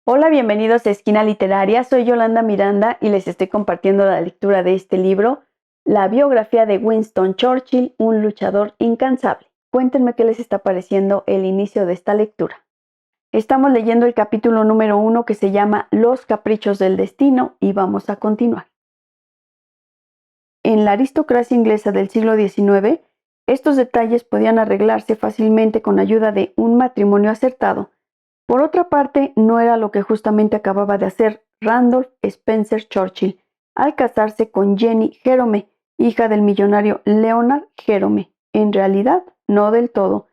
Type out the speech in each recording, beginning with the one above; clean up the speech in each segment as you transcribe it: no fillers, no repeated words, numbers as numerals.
Hola, bienvenidos a Esquina Literaria. Soy Yolanda Miranda y les estoy compartiendo la lectura de este libro, la biografía de Winston Churchill, un luchador incansable. Cuéntenme qué les está pareciendo el inicio de esta lectura. Estamos leyendo el capítulo número 1 que se llama Los caprichos del destino y vamos a continuar. En la aristocracia inglesa del siglo XIX, estos detalles podían arreglarse fácilmente con ayuda de un matrimonio acertado. Por otra parte, no era lo que justamente acababa de hacer Randolph Spencer Churchill al casarse con Jenny Jerome, hija del millonario Leonard Jerome. En realidad, no del todo,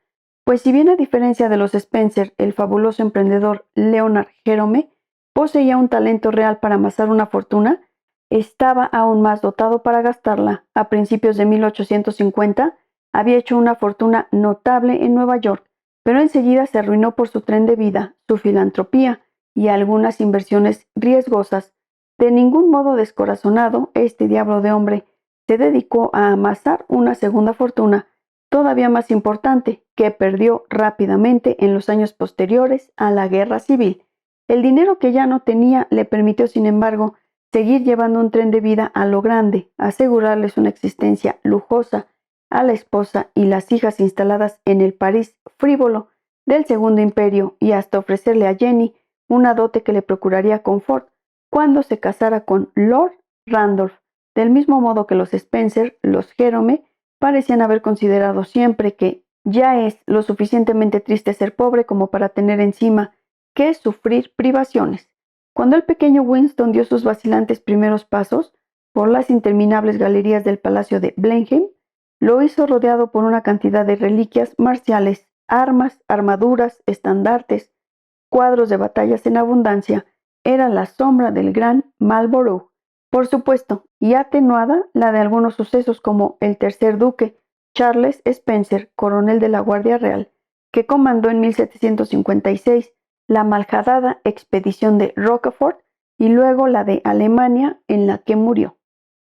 pues si bien a diferencia de los Spencer, el fabuloso emprendedor Leonard Jerome poseía un talento real para amasar una fortuna, estaba aún más dotado para gastarla. A principios de 1850 había hecho una fortuna notable en Nueva York, pero enseguida se arruinó por su tren de vida, su filantropía y algunas inversiones riesgosas. De ningún modo descorazonado, este diablo de hombre se dedicó a amasar una segunda fortuna, todavía más importante, que perdió rápidamente en los años posteriores a la Guerra Civil. El dinero que ya no tenía le permitió, sin embargo, seguir llevando un tren de vida a lo grande, asegurarles una existencia lujosa a la esposa y las hijas instaladas en el París frívolo del Segundo Imperio y hasta ofrecerle a Jenny una dote que le procuraría confort cuando se casara con Lord Randolph. Del mismo modo que los Spencer, los Jerome parecían haber considerado siempre que ya es lo suficientemente triste ser pobre como para tener encima que sufrir privaciones. Cuando el pequeño Winston dio sus vacilantes primeros pasos por las interminables galerías del Palacio de Blenheim, lo hizo rodeado por una cantidad de reliquias marciales, armas, armaduras, estandartes, cuadros de batallas en abundancia. Era la sombra del gran Marlborough, por supuesto, y atenuada la de algunos sucesos como el tercer duque, Charles Spencer, coronel de la Guardia Real, que comandó en 1756 la malhadada expedición de Rocafort y luego la de Alemania en la que murió.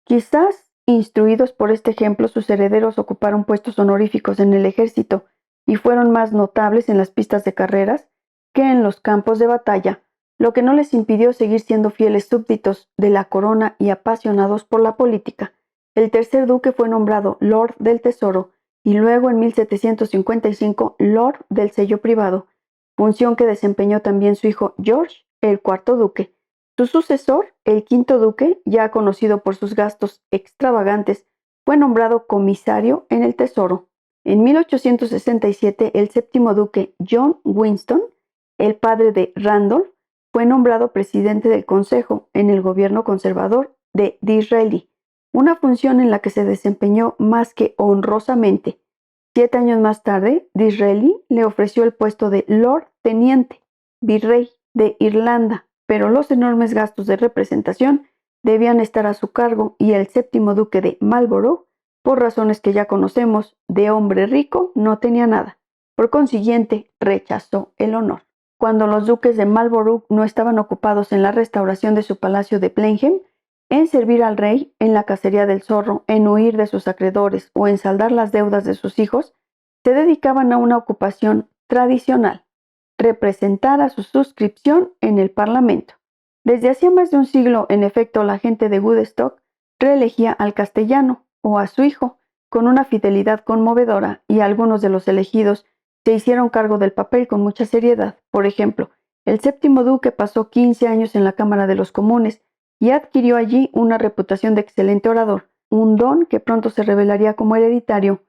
Quizás, instruidos por este ejemplo, sus herederos ocuparon puestos honoríficos en el ejército y fueron más notables en las pistas de carreras que en los campos de batalla, lo que no les impidió seguir siendo fieles súbditos de la corona y apasionados por la política. El tercer duque fue nombrado Lord del Tesoro y luego en 1755 Lord del Sello Privado, función que desempeñó también su hijo George, el cuarto duque. Su sucesor, el quinto duque, ya conocido por sus gastos extravagantes, fue nombrado comisario en el Tesoro. En 1867, el séptimo duque, John Winston, el padre de Randolph, fue nombrado presidente del Consejo en el gobierno conservador de Disraeli, una función en la que se desempeñó más que honrosamente. 7 años más tarde, Disraeli le ofreció el puesto de Lord Teniente, virrey de Irlanda, pero los enormes gastos de representación debían estar a su cargo y el séptimo duque de Marlborough, por razones que ya conocemos, de hombre rico no tenía nada. Por consiguiente, rechazó el honor. Cuando los duques de Marlborough no estaban ocupados en la restauración de su palacio de Blenheim, en servir al rey, en la cacería del zorro, en huir de sus acreedores o en saldar las deudas de sus hijos, se dedicaban a una ocupación tradicional: representar a su suscripción en el Parlamento. Desde hacía más de un siglo, en efecto, la gente de Woodstock reelegía al castellano o a su hijo con una fidelidad conmovedora y algunos de los elegidos se hicieron cargo del papel con mucha seriedad. Por ejemplo, el séptimo duque pasó 15 años en la Cámara de los Comunes y adquirió allí una reputación de excelente orador, un don que pronto se revelaría como hereditario.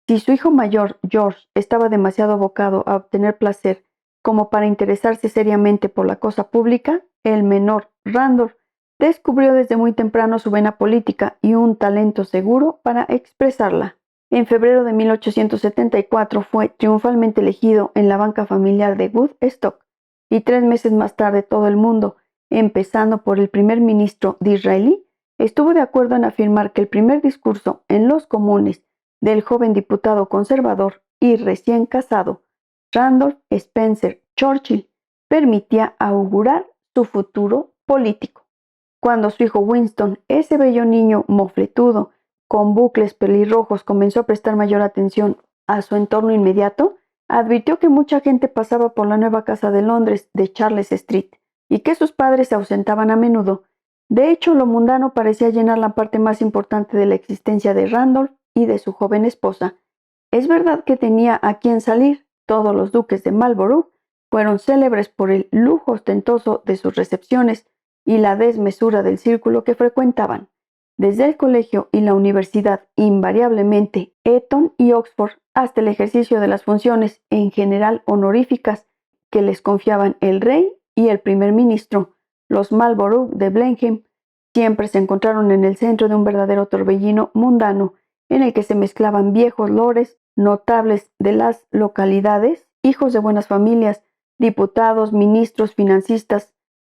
Si su hijo mayor, George, estaba demasiado abocado a obtener placer como para interesarse seriamente por la cosa pública, el menor, Randolph, descubrió desde muy temprano su vena política y un talento seguro para expresarla. En febrero de 1874 fue triunfalmente elegido en la banca familiar de Woodstock y 3 meses más tarde todo el mundo, empezando por el primer ministro Disraeli, estuvo de acuerdo en afirmar que el primer discurso en los comunes del joven diputado conservador y recién casado, Randolph Spencer Churchill, permitía augurar su futuro político. Cuando su hijo Winston, ese bello niño mofletudo, con bucles pelirrojos, comenzó a prestar mayor atención a su entorno inmediato, advirtió que mucha gente pasaba por la nueva casa de Londres de Charles Street, y que sus padres se ausentaban a menudo. De hecho, lo mundano parecía llenar la parte más importante de la existencia de Randolph y de su joven esposa. Es verdad que tenía a quien salir. Todos los duques de Marlborough fueron célebres por el lujo ostentoso de sus recepciones y la desmesura del círculo que frecuentaban. Desde el colegio y la universidad, invariablemente Eton y Oxford, hasta el ejercicio de las funciones en general honoríficas que les confiaban el rey y el primer ministro, los Marlborough de Blenheim siempre se encontraron en el centro de un verdadero torbellino mundano, en el que se mezclaban viejos lores, notables de las localidades, hijos de buenas familias, diputados, ministros, financistas,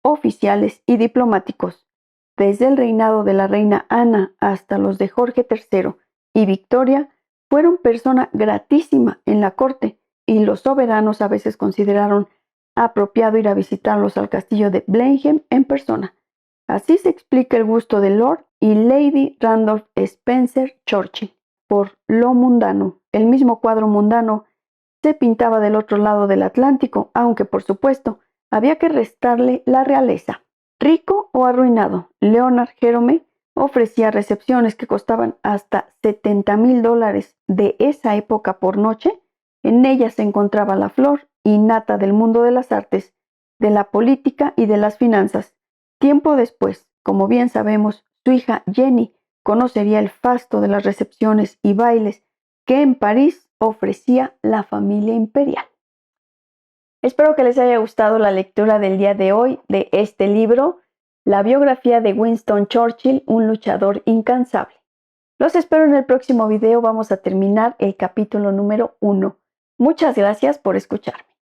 oficiales y diplomáticos. Desde el reinado de la reina Ana hasta los de Jorge III y Victoria, fueron persona gratísima en la corte, y los soberanos a veces consideraron apropiado ir a visitarlos al castillo de Blenheim en persona. Así se explica el gusto de Lord y Lady Randolph Spencer Churchill por lo mundano. El mismo cuadro mundano se pintaba del otro lado del Atlántico, aunque por supuesto había que restarle la realeza. Rico o arruinado, Leonard Jerome ofrecía recepciones que costaban hasta $70,000 de esa época por noche. En ellas se encontraba la flor y nata del mundo de las artes, de la política y de las finanzas. Tiempo después, como bien sabemos, su hija Jenny conocería el fasto de las recepciones y bailes que en París ofrecía la familia imperial. Espero que les haya gustado la lectura del día de hoy de este libro, la biografía de Winston Churchill, un luchador incansable. Los espero en el próximo video. Vamos a terminar el capítulo número 1. Muchas gracias por escucharme.